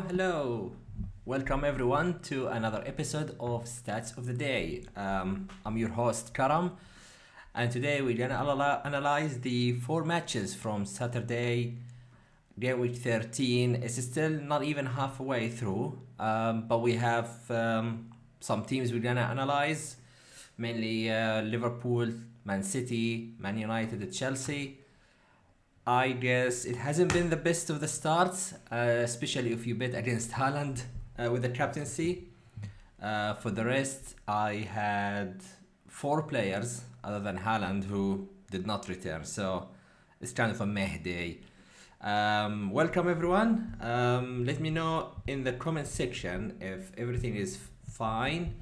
Hello. Welcome everyone to another episode of Stats of the Day. I'm your host Karam, and today we're gonna analyze the four matches from Saturday, game week 13. It's still not even halfway through, but we have some teams we're gonna analyze, mainly Liverpool, Man City, Man United, Chelsea. I guess it hasn't been the best of the starts, especially if you bet against Haaland with the captaincy. For the rest, I had four players other than Haaland who did not return, so it's kind of a meh day. Welcome everyone. Let me know in the comment section if everything is fine.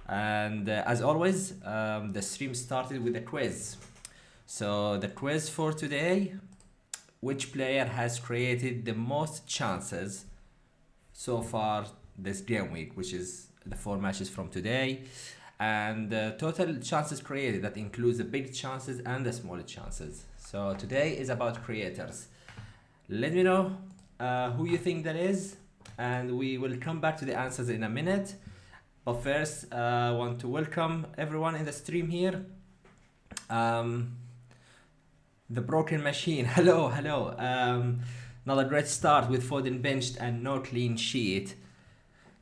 And as always, the stream started with a quiz. So the quiz for today: which player has created the most chances so far this game week, which is the four matches from today, and total chances created, that includes the big chances and the small chances. So today is about creators. Let me know who you think that is, and we will come back to the answers in a minute. But first, I want to welcome everyone in the stream here. The Broken Machine, hello. Another great start with Foden benched and no clean sheet.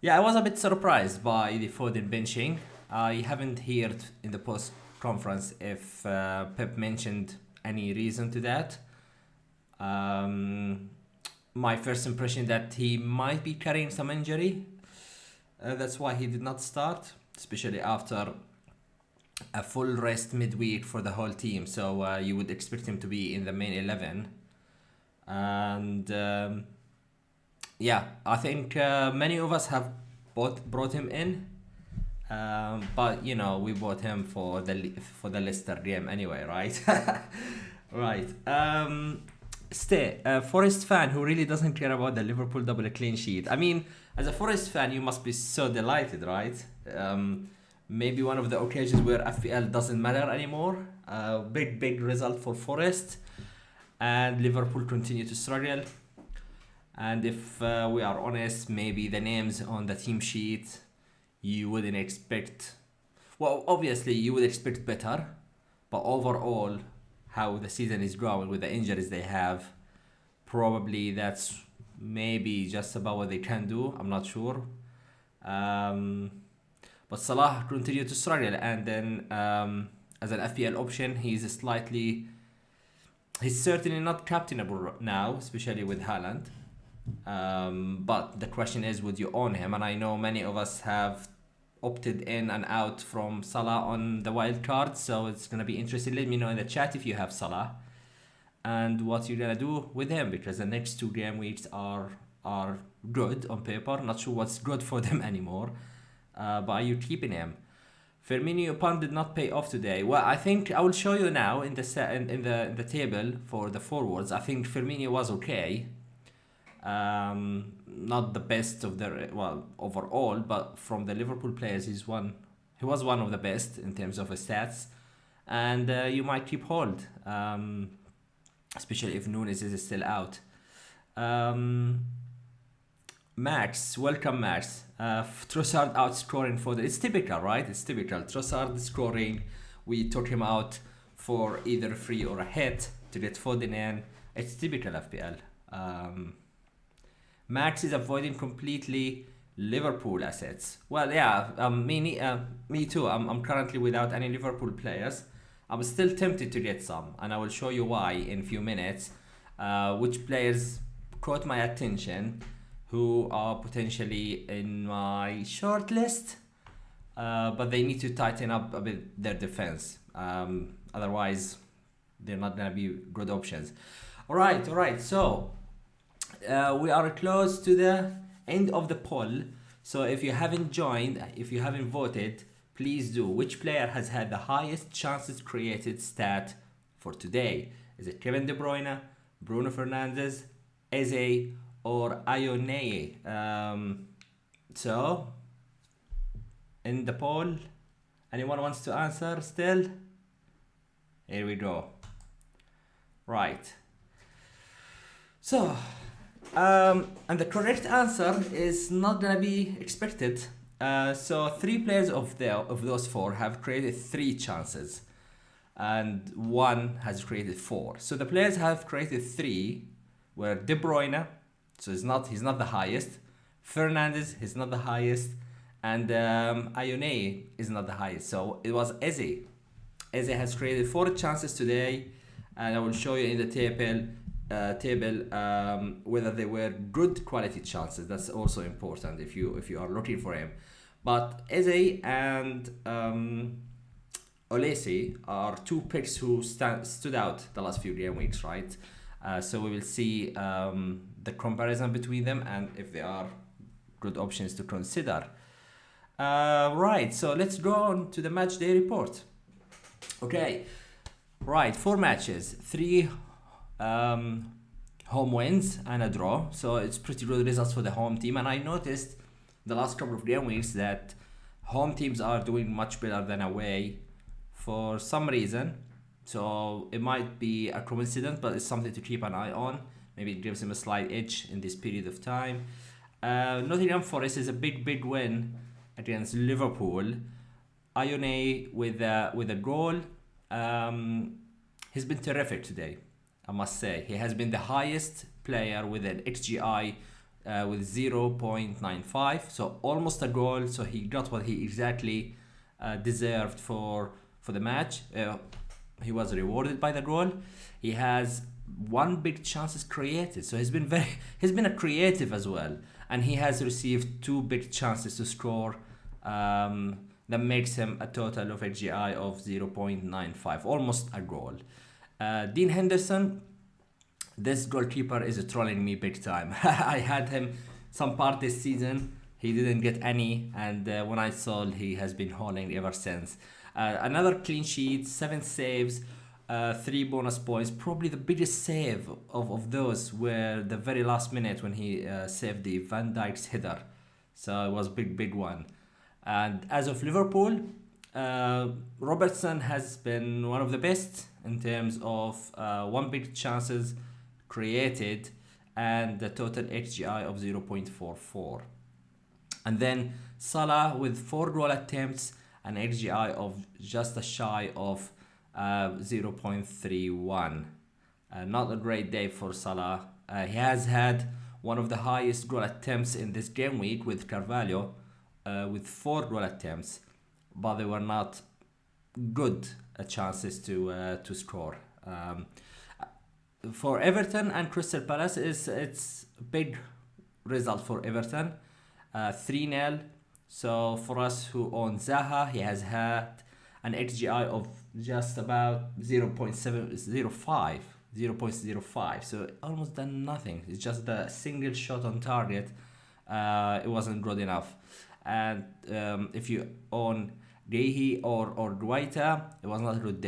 Yeah, I was a bit surprised by the Foden benching. I haven't heard in the post conference if Pep mentioned any reason to that. My first impression that he might be carrying some injury. That's why he did not start, especially after a full rest midweek for the whole team. So you would expect him to be in the main 11. And yeah, I think many of us have brought him in. But you know, we bought him for the Leicester game anyway, right? Right. Forest fan who really doesn't care about the Liverpool double clean sheet. I mean, as a Forest fan, you must be so delighted, right? Maybe one of the occasions where FPL doesn't matter anymore. Big result for Forest, and Liverpool continue to struggle. And if we are honest, maybe the names on the team sheet you wouldn't expect. Well, obviously you would expect better, but overall, how the season is going with the injuries they have, probably that's maybe just about what they can do. I'm not sure. But Salah continued to struggle, and then as an FPL option, he's certainly not captainable now, especially with Haaland. But the question is, would you own him? And I know many of us have opted in and out from Salah on the wild card, so it's gonna be interesting. Let me know in the chat if you have Salah and what you're gonna do with him, because the next two game weeks are good on paper. Not sure what's good for them anymore. But are you keeping him? Firmino punt did not pay off today. Well, I think I will show you now in the table for the forwards. I think Firmino was okay. Not the best of the overall, but from the Liverpool players, he was one of the best in terms of stats, and you might keep hold, especially if Nunes is still out. Max, welcome Max. Trossard outscoring for it's typical, right? It's typical. Trossard scoring. We took him out for either free or a hit to get Foden in. It's typical FPL. Max is avoiding completely Liverpool assets. Well, yeah, me too. I'm currently without any Liverpool players. I'm still tempted to get some, and I will show you why in a few minutes. Which players caught my attention, who are potentially in my short list, but they need to tighten up a bit their defense. Otherwise, they're not going to be good options. All right. So we are close to the end of the poll. So if you haven't joined, if you haven't voted, please do. Which player has had the highest chances created stat for today? Is it Kevin De Bruyne, Bruno Fernandes, Eze, or Ionei? So in the poll, anyone wants to answer still? Here we go. Right. So And the correct answer is not gonna be expected. So 3 players of those 4 have created 3 chances, and 1 has created 4. So the players have created 3 were De Bruyne, so he's not the highest. Fernandes is not the highest, and Ione is not the highest. So it was Eze. Eze has created 4 chances today, and I will show you in the table whether they were good quality chances. That's also important if you are looking for him. But Eze and Olesi are 2 picks who stood out the last few game weeks, right? So we will see the comparison between them and if they are good options to consider. Right, so let's go on to the match day report. Okay, right, 4 matches, 3 home wins and a draw. So it's pretty good results for the home team. And I noticed the last couple of game weeks that home teams are doing much better than away for some reason. So it might be a coincidence, but it's something to keep an eye on. Maybe it gives him a slight edge in this period of time. Nottingham Forest is a big win against Liverpool. Ione with a goal. He's been terrific today, I must say. He has been the highest player with an XGI with 0.95, so almost a goal. So he got what he exactly deserved for the match. He was rewarded by the goal. He has 1 big chances created, so he's been a creative as well, and he has received 2 big chances to score. That makes him a total of XGI of 0.95, almost a goal. Dean Henderson, this goalkeeper is trolling me big time. I had him some part this season. He didn't get any, and when I sold, he has been hauling ever since. Another clean sheet, 7 saves, 3 bonus points. Probably the biggest save of those were the very last minute when he saved the Van Dijk's header. So it was big one. And as of Liverpool, Robertson has been one of the best in terms of 1 big chances created and the total XGI of 0.44. And then Salah with 4 goal attempts, an XGI of just a shy of 0.31. Not a great day for Salah. He has had one of the highest goal attempts in this game week with Carvalho, with 4 goal attempts, but they were not good chances to score. For Everton and Crystal Palace, it's a big result for Everton, 3-0. So for us who own Zaha, he has had an XGI of just about 0.05, so almost done nothing. It's just the single shot on target. It wasn't good enough. And if you own Gehi or Guaita, it was not a good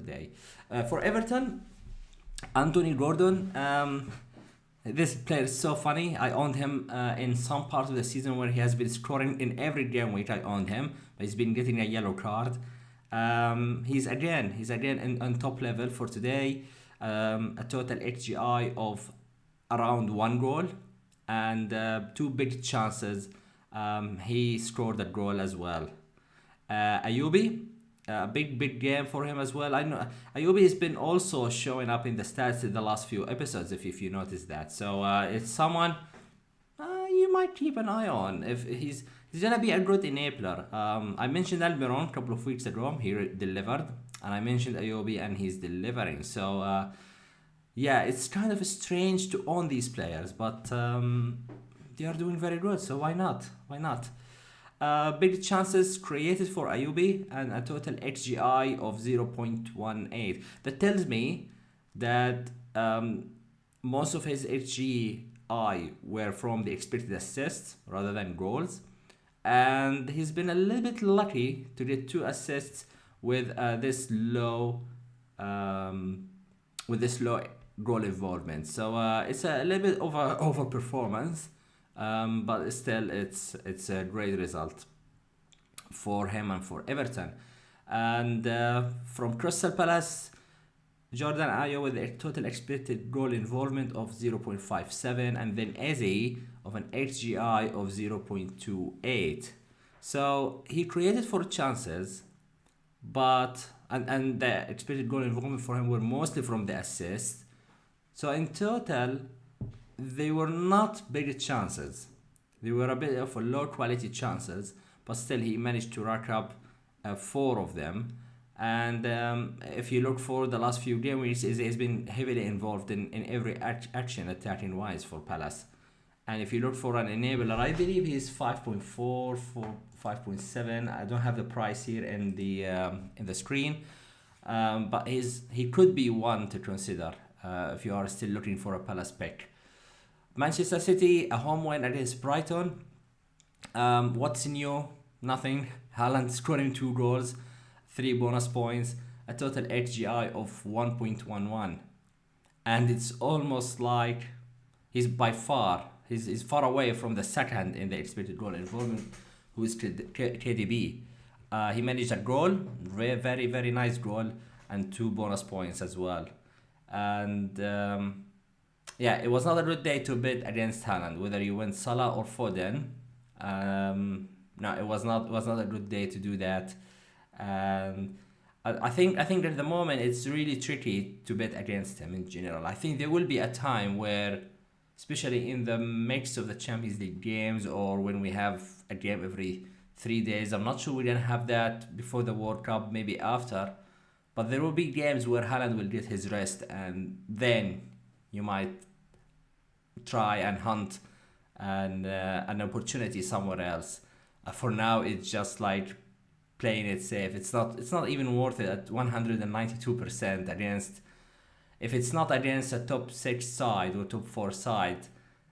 day. For Everton, Anthony Gordon, this player is so funny. I owned him in some part of the season where he has been scoring in every game week. I owned him, but he's been getting a yellow card. He's again on top level for today. A total XGI of around 1 goal and 2 big chances. He scored a goal as well. Ayubi, a big game for him as well. I know Ayubi has been also showing up in the stats in the last few episodes, if you notice that. So it's someone you might keep an eye on. If he's gonna be a good enabler. I mentioned Almiron a couple of weeks ago. He delivered, and I mentioned Ayubi, and he's delivering. So yeah, it's kind of strange to own these players, but they are doing very good. So why not? Big chances created for Ayubi and a total XGI of 0.18. That tells me that most of his XGI were from the expected assists rather than goals, and he's been a little bit lucky to get 2 assists with this low goal involvement. So it's a little bit over performance. But still, it's a great result for him and for Everton. And from Crystal Palace, Jordan Ayew with a total expected goal involvement of 0.57, and then Eze of an XGI of 0.28. So he created 4 chances, but and the expected goal involvement for him were mostly from the assist. So in total, they were not big chances. They were a bit of a low quality chances, but still he managed to rack up 4 of them. And if you look for the last few games, he's been heavily involved in every action attacking wise for Palace. And if you look for an enabler, I believe he's 5.4 for 5.7. I don't have the price here in the screen, but he could be one to consider if you are still looking for a Palace pick. Manchester City, a home win against Brighton. What's new? Nothing. Haaland scoring 2 goals, 3 bonus points, a total XGI of 1.11. And it's almost like he's far away from the second in the expected goal involvement, who is KDB. He managed a goal, very, very nice goal, and 2 bonus points as well. And it was not a good day to bid against Haaland, whether you went Salah or Foden. No, it was not a good day to do that. I think at the moment it's really tricky to bet against him in general. I think there will be a time where, especially in the mix of the Champions League games, or when we have a game every 3 days. I'm not sure we're gonna have that before the World Cup, maybe after. But there will be games where Haaland will get his rest, and then you might try and hunt an opportunity somewhere else. For now, it's just like playing it safe. It's not even worth it at 192% against. If it's not against a top 6 side or top 4 side,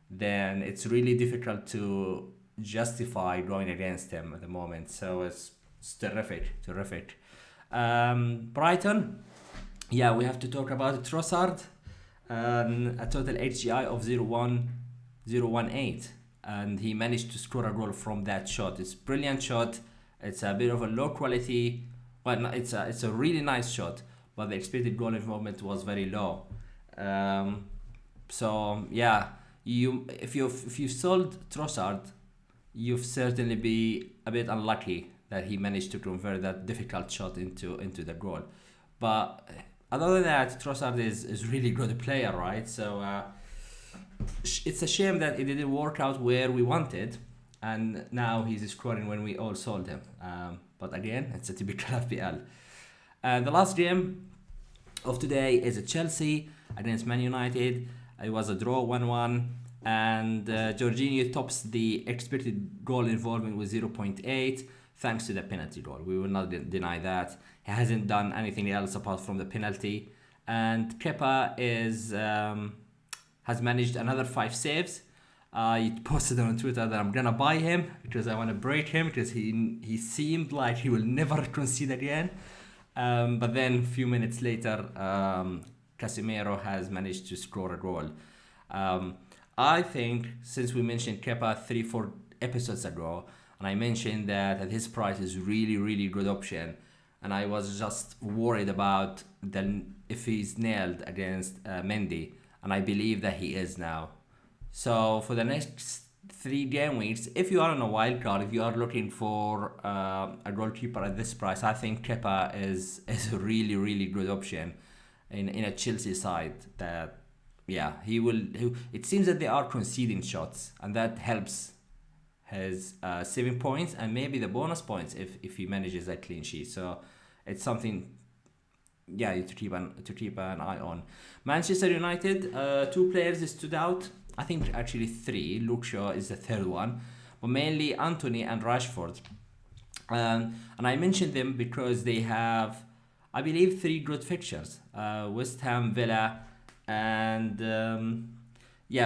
then it's really difficult to justify going against him at the moment. So it's terrific. Brighton, yeah, we have to talk about Trossard. A total HGI of 0.18, and he managed to score a goal from that shot. It's a brilliant shot. It's a bit of a low quality, well, no, it's a really nice shot, but the expected goal involvement was very low. So yeah, if you sold Trossard, you've certainly be a bit unlucky that he managed to convert that difficult shot into the goal. But other than that, Trossard is really good player, right? So it's a shame that it didn't work out where we wanted, and now he's scoring when we all sold him. But again, it's a typical FPL. The last game of today is a Chelsea against Man United. It was a draw 1-1, and Jorginho tops the expected goal involvement with 0.8 thanks to the penalty goal. We will not deny that. He hasn't done anything else apart from the penalty. And Kepa has managed another 5 saves. I posted on Twitter that I'm gonna buy him because I want to break him, because he seemed like he will never concede again. But then a few minutes later, Casemiro has managed to score a goal. I think since we mentioned Kepa 3-4 episodes ago, and I mentioned that his price is really, really good option, and I was just worried about if he's nailed against Mendy, and I believe that he is now. So for the next 3 game weeks, if you are on a wild card, if you are looking for a goalkeeper at this price, I think Kepa is a really, really good option in a Chelsea side. That he will. It seems that they are conceding shots, and that helps his 7 points and maybe the bonus points if he manages a clean sheet. So it's something to keep an eye on. Manchester United, 2 players stood out. I think actually 3. Luke Shaw is the 3rd one, but mainly Anthony and Rashford. And I mentioned them because they have, I believe, 3 good fixtures: West Ham, Villa, and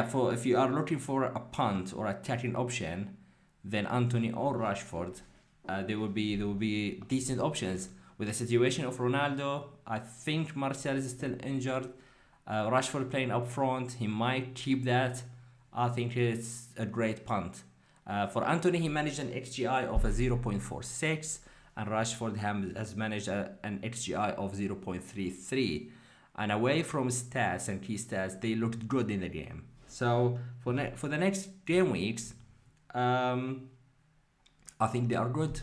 for if you are looking for a punt or attacking option, then Anthony or Rashford, they will be decent options. With the situation of Ronaldo, I think Martial is still injured. Rashford playing up front, he might keep that. I think it's a great punt. For Anthony, he managed an XGI of a 0.46, and Rashford has managed an XGI of 0.33. and away from stats and key stats, they looked good in the game. So for the next game weeks, I think they are good.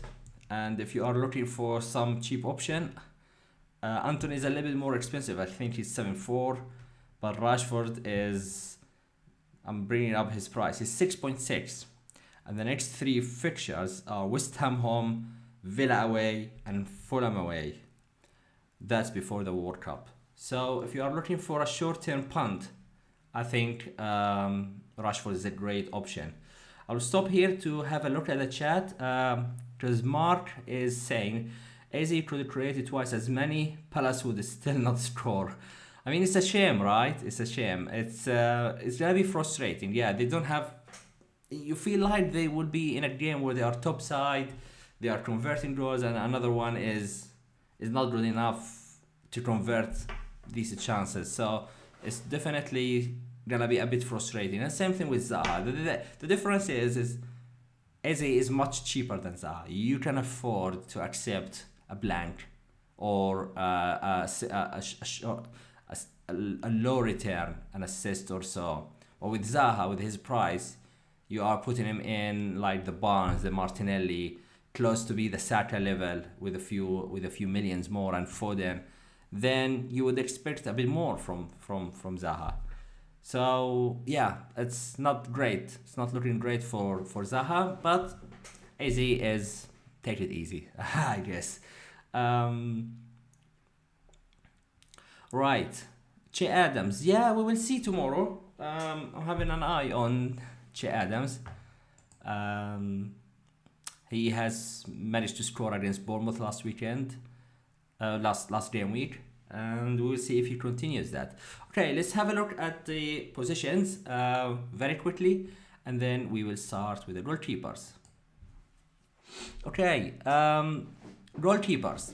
And if you are looking for some cheap option, Anthony is a little bit more expensive. I think he's 7.4, but Rashford is, I'm bringing up his price, he's 6.6. And the next 3 fixtures are West Ham home, Villa away, and Fulham away. That's before the World Cup. So if you are looking for a short-term punt, I think Rashford is a great option. I'll stop here to have a look at the chat, because Mark is saying Eze could create twice as many, Palace would still not score. I mean, it's a shame, right? It's a shame. It's gonna be frustrating. Yeah, they don't have. You feel like they would be in a game where they are top side, they are converting goals, and another one is not good enough to convert these chances. So it's definitely gonna be a bit frustrating. And same thing with Zaha. The difference is Eze is much cheaper than Zaha. You can afford to accept a blank or a low return, an assist or so. Or with Zaha, with his price, you are putting him in like the Barnes, the Martinelli, close to be the Saka level with a few millions more, and Foden. Then you would expect a bit more from Zaha. So yeah, it's not great. It's not looking great for Zaha, but AZ is take it easy, I guess. Right, Che Adams. Yeah, we will see tomorrow. I'm having an eye on Che Adams. He has managed to score against Bournemouth last weekend, last game week, and we'll see if he continues that. Okay, let's have a look at the positions very quickly, and then we will start with the goalkeepers. Okay, goalkeepers.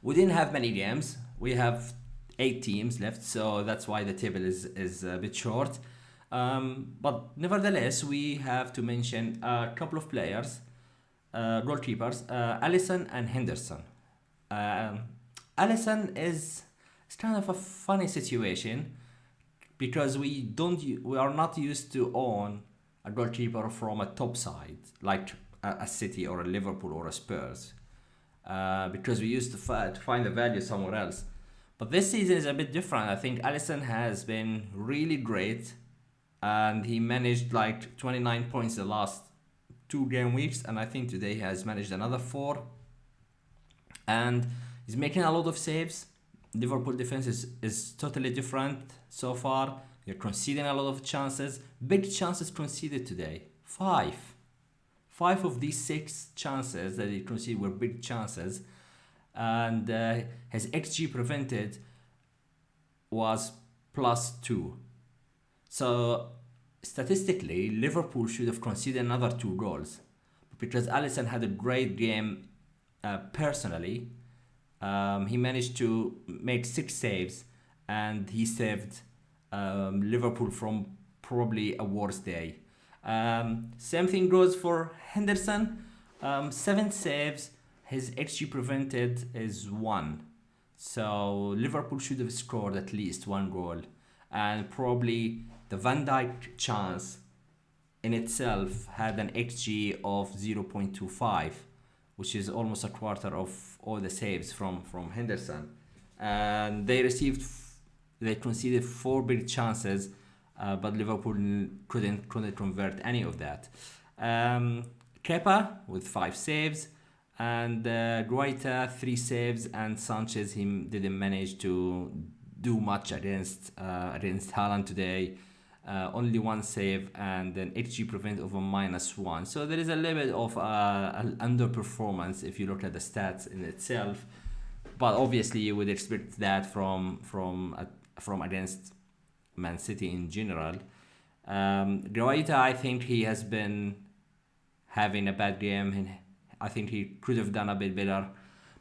We didn't have many games. We have 8 teams left, so that's why the table is a bit short. But nevertheless, we have to mention a couple of players, goalkeepers, Alisson and Henderson. Alisson is kind of a funny situation because we are not used to own a goalkeeper from a top side like a City or a Liverpool or a Spurs, because we used to find the value somewhere else. But this season is a bit different. I think Alisson has been really great, and he managed like 29 points the last 2 game weeks, and I think today he has managed another 4, and he's making a lot of saves. Liverpool defense is totally different so far. They're conceding a lot of chances, big chances conceded today. 5 of these 6 chances that he conceded were big chances, and his XG prevented was +2. So statistically, Liverpool should have conceded another 2 goals, because Alisson had a great game personally. He managed to make 6 saves, and he saved Liverpool from probably a worse day. Same thing goes for Henderson. 7 saves. His XG prevented is 1. So Liverpool should have scored at least 1 goal, and probably the Van Dijk chance in itself had an XG of 0.25, which is almost a quarter of all the saves from Henderson. And they conceded 4 big chances, but Liverpool couldn't convert any of that. Kepa with 5 saves, and Guaita 3 saves, and Sanchez, he didn't manage to do much against Haaland today. Only 1 save and an XG prevent of a -1. So there is a little bit of an underperformance if you look at the stats in itself. But obviously you would expect that from against Man City in general. Guaita, I think he has been having a bad game. I think he could have done a bit better.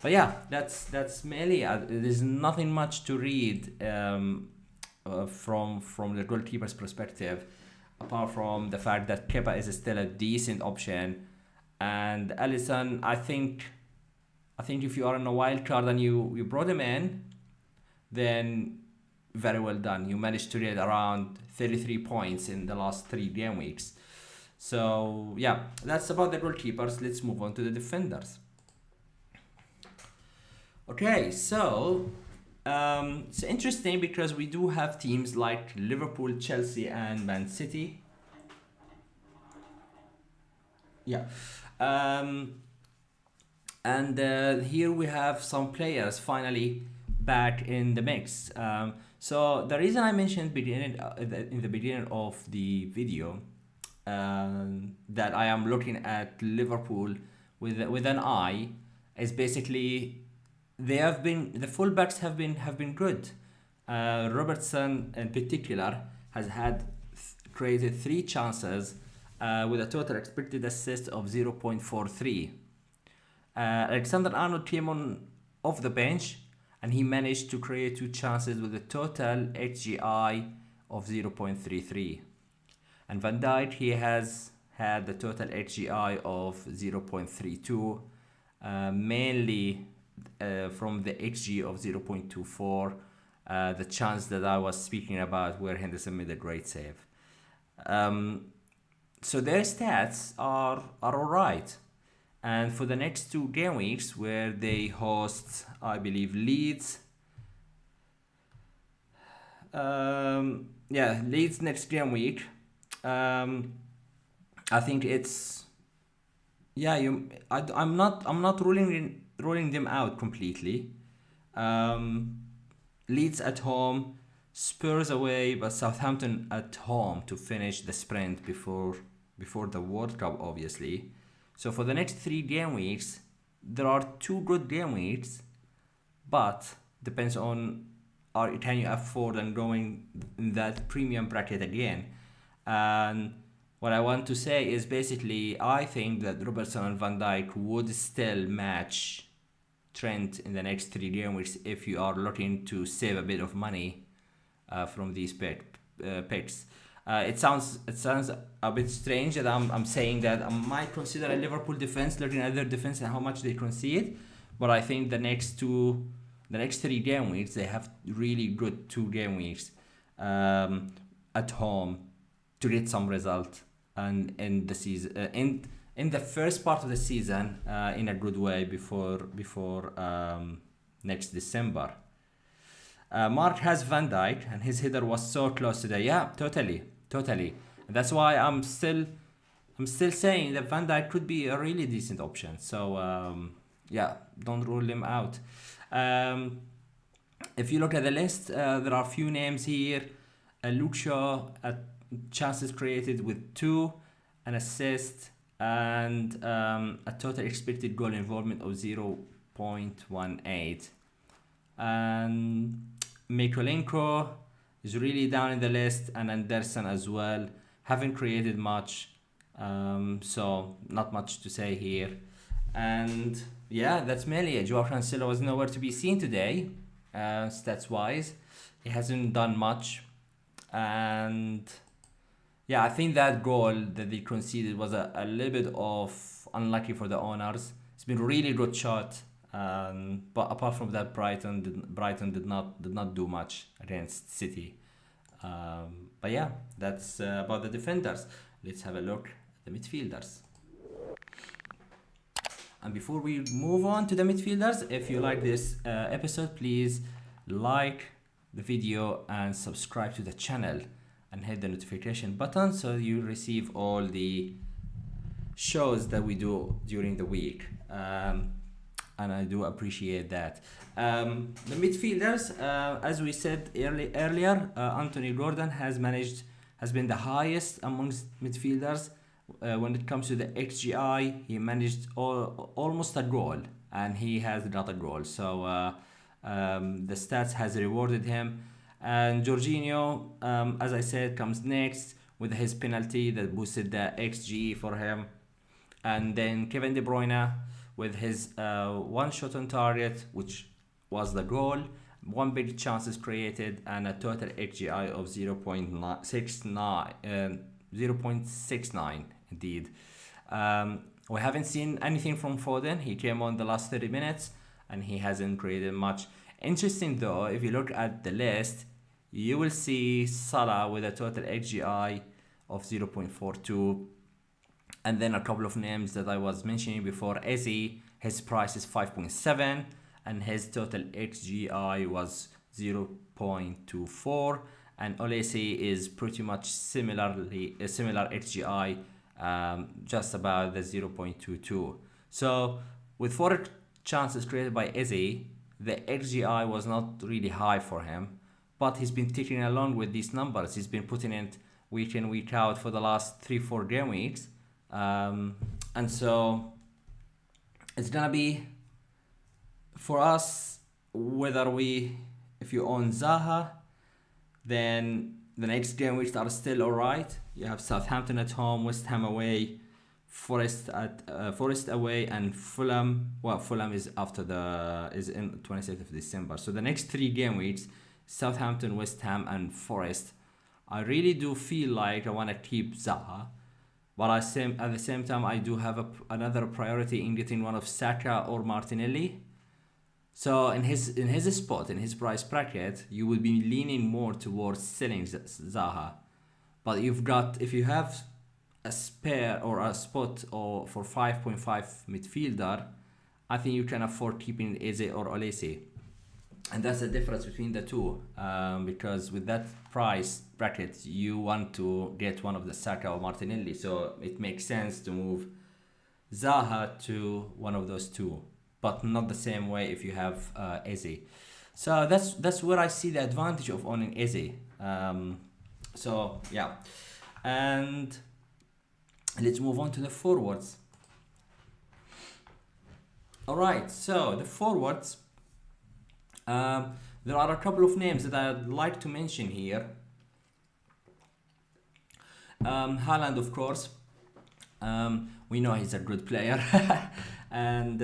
But yeah, that's mainly. There's nothing much to read from the goalkeeper's perspective, apart from the fact that Kepa is still a decent option, and Alisson, I think if you are in a wild card and you brought him in, then very well done. You managed to get around 33 points in the last 3 game weeks. So yeah, that's about the goalkeepers. Let's move on to the defenders. Okay, so it's interesting because we do have teams like Liverpool, Chelsea, and Man City. Yeah. And here we have some players finally back in the mix. So the reason I mentioned in the beginning of the video that I am looking at Liverpool with an eye is basically the fullbacks have been good. Robertson in particular has created 3 chances with a total expected assist of 0.43. Alexander Arnold came on off the bench and he managed to create 2 chances with a total HGI of 0.33. And Van Dijk, he has had the total HGI of 0.32, mainly from the XG of 0.24, the chance that I was speaking about where Henderson made a great save. So their stats are alright. And for the next 2 game weeks, where they host, I believe, Leeds. Leeds next game week. I think it's I'm not ruling them out completely. Leeds at home, Spurs away, but Southampton at home to finish the sprint before the World Cup, obviously. So for the next 3 game weeks, there are 2 good game weeks, but depends on can you afford and going in that premium bracket again. And what I want to say is basically I think that Robertson and Van Dijk would still match Trent in the next 3 game weeks if you are looking to save a bit of money from these picks. It sounds a bit strange that I'm saying that I might consider a Liverpool defense, looking at their defense and how much they concede, but I think the next 3 game weeks they have really good 2 game weeks at home to get some result and in the season in the first part of the season in a good way before next December. Mark has Van Dijk and his header was so close today. Yeah, totally. And that's why I'm still saying that Van Dijk could be a really decent option. So don't rule him out. If you look at the list, there are a few names here. Luke Shaw, chances created with 2, an assist, and a total expected goal involvement of 0.18. And Mykolenko is really down in the list, and Anderson as well. Haven't created much, so not much to say here. And yeah, that's mainly it. Joao Cancelo was nowhere to be seen today, stats-wise. He hasn't done much. And yeah, I think that goal that they conceded was a little bit of unlucky for the owners. It's been a really good shot. But apart from that, Brighton did not do much against City. But yeah, that's about the defenders. Let's have a look at the midfielders. And before we move on to the midfielders, if you like this episode, please like the video and subscribe to the channel and hit the notification button so you receive all the shows that we do during the week. And I do appreciate that. The midfielders, as we said earlier, Anthony Gordon has been the highest amongst midfielders. When it comes to the XGI, he managed almost a goal, and he has got a goal. So the stats has rewarded him. And Jorginho, as I said, comes next with his penalty that boosted the XG for him. And then Kevin De Bruyne with his 1 shot on target, which was the goal, 1 big chances created, and a total XGI of 0.69 indeed. We haven't seen anything from Foden. He came on the last 30 minutes and he hasn't created much. Interesting though, if you look at the list, you will see Salah with a total HGI of 0.42, and then a couple of names that I was mentioning before. Eze, his price is 5.7, and his total HGI was 0.24, and Olesi is pretty much similar HGI, just about the 0.22. So with 4 chances created by Eze, the HGI was not really high for him, but he's been ticking along with these numbers. He's been putting it week in, week out for the last 3-4 game weeks. And so it's gonna be for us, if you own Zaha, then the next game weeks are still alright. You have Southampton at home, West Ham away, Forest away, and Fulham. Well, Fulham is in 26th of December. So the next 3 game weeks, Southampton, West Ham, and Forest. I really do feel like I want to keep Zaha, but at the same time I do have another priority in getting one of Saka or Martinelli. So in his spot, in his price bracket, you will be leaning more towards selling Zaha. But if you have a spare or a spot for 5.5 midfielder, I think you can afford keeping Eze or Olesi. And that's the difference between the two, because with that price bracket, you want to get one of the Saka or Martinelli, so it makes sense to move Zaha to one of those two, but not the same way if you have Eze. So that's where I see the advantage of owning Eze. So yeah, and let's move on to the forwards. All right, so the forwards. There are a couple of names that I'd like to mention here. Haaland, of course. We know he's a good player, and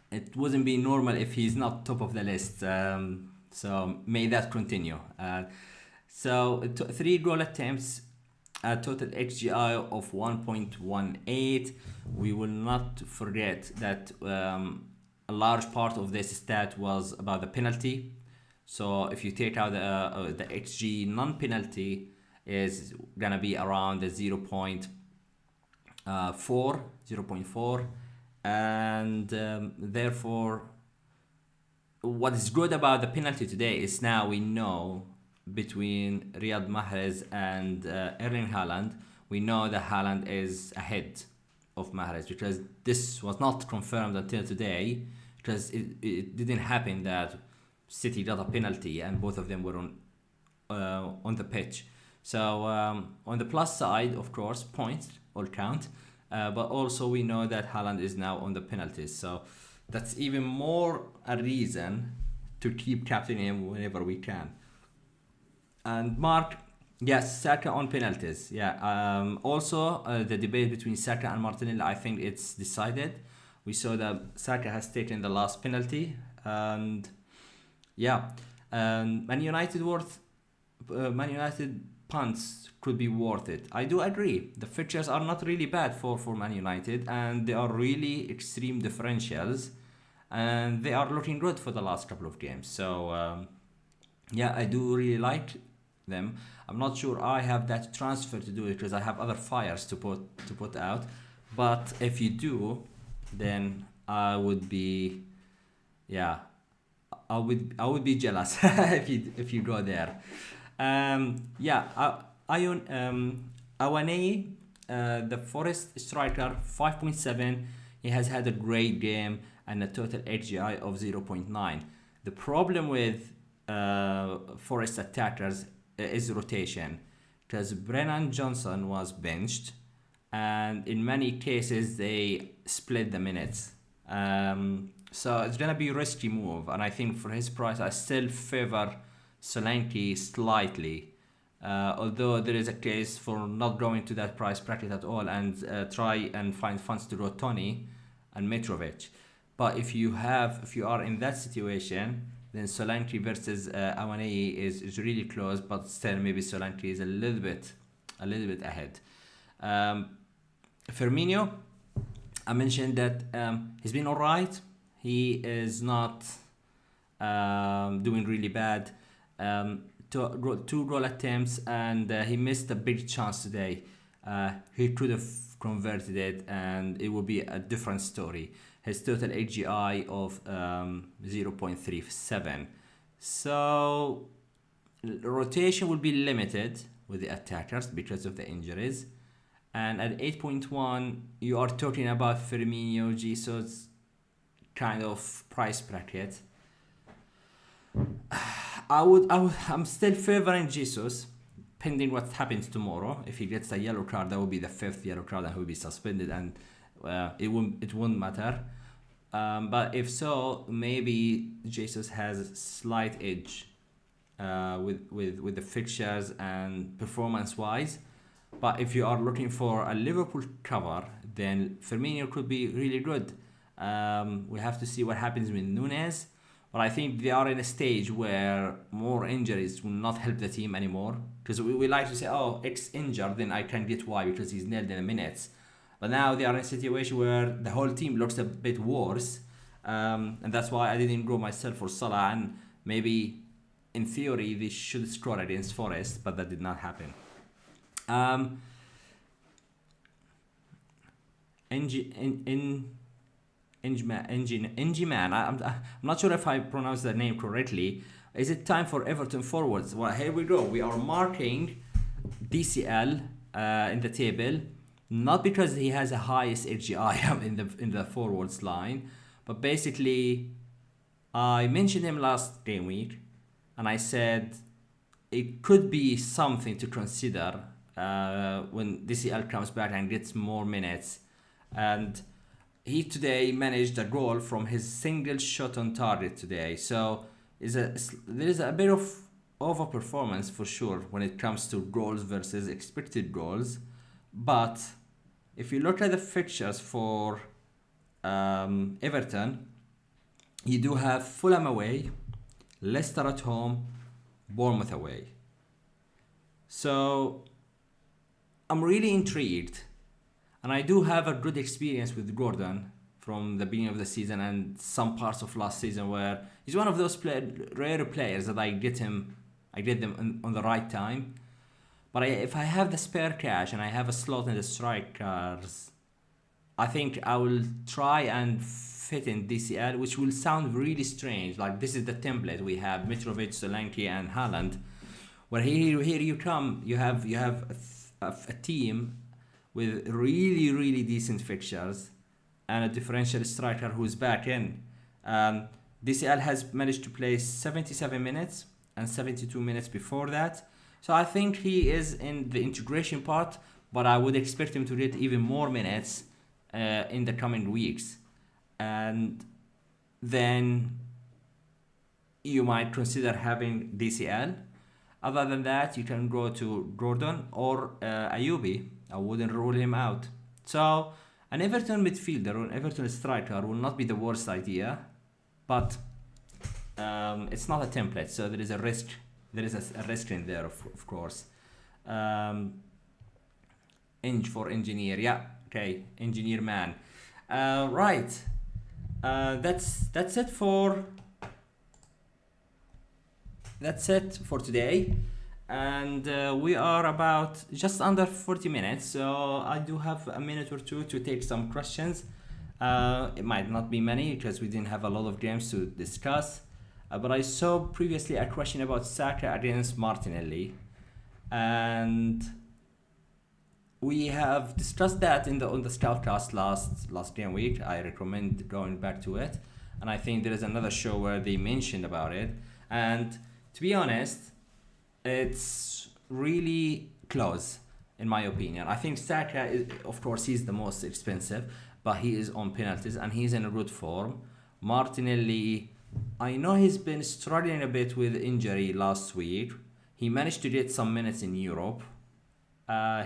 it wouldn't be normal if he's not top of the list. So may that continue. So 3 goal attempts, a total XGI of 1.18. We will not forget that a large part of this stat was about the penalty. So if you take out the XG non-penalty, is gonna be around the 0.4, and therefore, what is good about the penalty today is now we know between Riyad Mahrez and Erling Haaland, we know that Haaland is ahead of Mahrez, because this was not confirmed until today, because it didn't happen that City got a penalty and both of them were on the pitch. So on the plus side, of course, points all count, but also we know that Haaland is now on the penalties, so that's even more a reason to keep captaining him whenever we can. And Mark, yes, Saka on penalties. Yeah. Also, the debate between Saka and Martinelli, I think it's decided. We saw that Saka has taken the last penalty, and yeah, Man United punts could be worth it. I do agree. The fixtures are not really bad for Man United, and they are really extreme differentials, and they are looking good for the last couple of games. So yeah, I do really like them. I'm not sure I have that transfer to do it because I have other fires to put out. But if you do, then I would be, yeah, I would be jealous if you go there. Yeah, Awane, the Forest striker, 5.7. He has had a great game and a total HGI of 0.9. The problem with Forest attackers is rotation, because Brennan Johnson was benched, and in many cases they split the minutes. So it's gonna be a risky move, and I think for his price I still favor Solanke slightly, although there is a case for not going to that price bracket at all and try and find funds to go Tony and Mitrovic. But if you are in that situation, then Solanke versus Awane is really close, but still maybe Solanke is a little bit ahead. Firmino, I mentioned that he's been alright. He is not doing really bad. Two goal attempts, and he missed a big chance today. He could have converted it, and it would be a different story. His total AGI of 0.37. So rotation will be limited with the attackers because of the injuries. And at 8.1, you are talking about Firmino, Jesus kind of price bracket. I'm still favoring Jesus, pending what happens tomorrow. If he gets a yellow card, that will be the 5th yellow card, and he will be suspended, and it won't matter. But if so, maybe Jesus has a slight edge with the fixtures and performance-wise. But if you are looking for a Liverpool cover, then Firmino could be really good. We have to see what happens with Nunes. But I think they are in a stage where more injuries will not help the team anymore. Because we like to say, oh, X injured, then I can get Y because he's nailed in a minute. But now they are in a situation where the whole team looks a bit worse. And that's why I didn't go myself for Salah. And maybe, in theory, they should score against Forest, but that did not happen. Engiman, I'm not sure if I pronounced the name correctly. Is it time for Everton forwards? Well, here we go. We are marking DCL in the table, not because he has the highest AGI in the forwards line, but basically I mentioned him last game week, and I said it could be something to consider when DCL comes back and gets more minutes. And he today managed a goal from his single shot on target today. So there is a bit of overperformance for sure when it comes to goals versus expected goals. But if you look at the fixtures for Everton, you do have Fulham away, Leicester at home, Bournemouth away. So I'm really intrigued, and I do have a good experience with Gordon from the beginning of the season and some parts of last season, where he's one of those rare players that I get them on the right time. But if I have the spare cash and I have a slot in the strikers, I think I will try and fit in DCL, which will sound really strange. Like, this is the template we have: Mitrovic, Solanke, and Haaland. Where here you come, you have a team with really, really decent fixtures and a differential striker who's back in. DCL has managed to play 77 minutes and 72 minutes before that. So I think he is in the integration part, but I would expect him to get even more minutes in the coming weeks. And then you might consider having DCL. Other than that, you can go to Gordon or Ayubi. I wouldn't rule him out. So an Everton midfielder or an Everton striker will not be the worst idea, but it's not a template, so there is a risk. There is a risk in there, of course. For engineer, yeah, okay, engineer man. Right, that's it for today, and we are about just under 40 minutes, so I do have a minute or two to take some questions. It might not be many because we didn't have a lot of games to discuss, but I saw previously a question about Saka against Martinelli, and we have discussed that on the Scoutcast last game week. I recommend going back to it, and I think there is another show where they mentioned about it. And to be honest, it's really close in my opinion. I think Saka is, of course, he's the most expensive, but he is on penalties and he's in a good form. Martinelli, I know he's been struggling a bit with injury last week. He managed to get some minutes in Europe.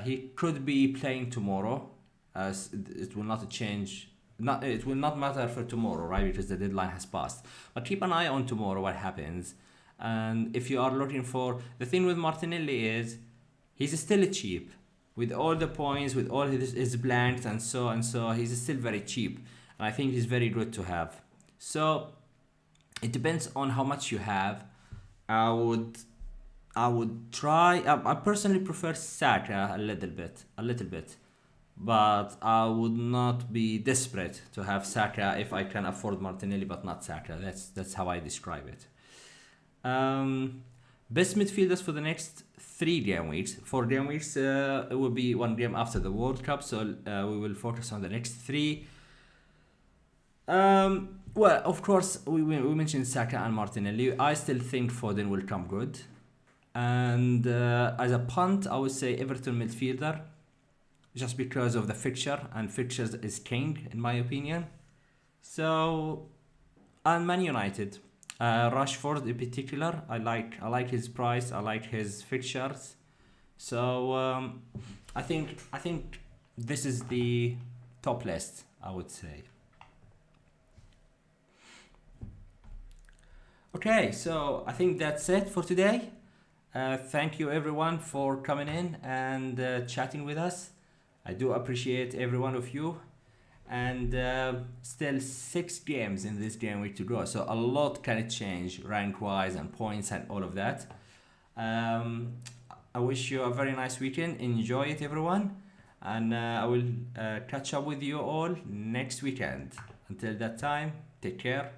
He could be playing tomorrow, as it will not change. It will not matter for tomorrow, right? Because the deadline has passed. But keep an eye on tomorrow what happens. And if you are looking for, the thing with Martinelli is he's still cheap with all the points, with all his blanks and so, he's still very cheap, and I think he's very good to have. So It depends on how much you have. I would I would try. I personally prefer Saka a little bit, but I would not be desperate to have Saka if I can afford Martinelli, but not Saka. That's how I describe it. Um, Best midfielders for the next 3 game weeks. 4 game weeks. It will be one game after the World Cup, so we will focus on the next three. Well, of course, we mentioned Saka and Martinelli. I still think Foden will come good. And as a punt, I would say Everton midfielder, just because of the fixture, and fixtures is king in my opinion. So, and Man United, Rashford in particular, I like his price, I like his fixtures. So I think this is the top list, I would say. Okay, so I think that's it for today. Thank you everyone for coming in and chatting with us. I do appreciate every one of you. And still 6 games in this game week to go, so a lot can change rank wise and points and all of that. Um, I wish you a very nice weekend. Enjoy it, everyone, and I will catch up with you all next weekend. Until that time, take care.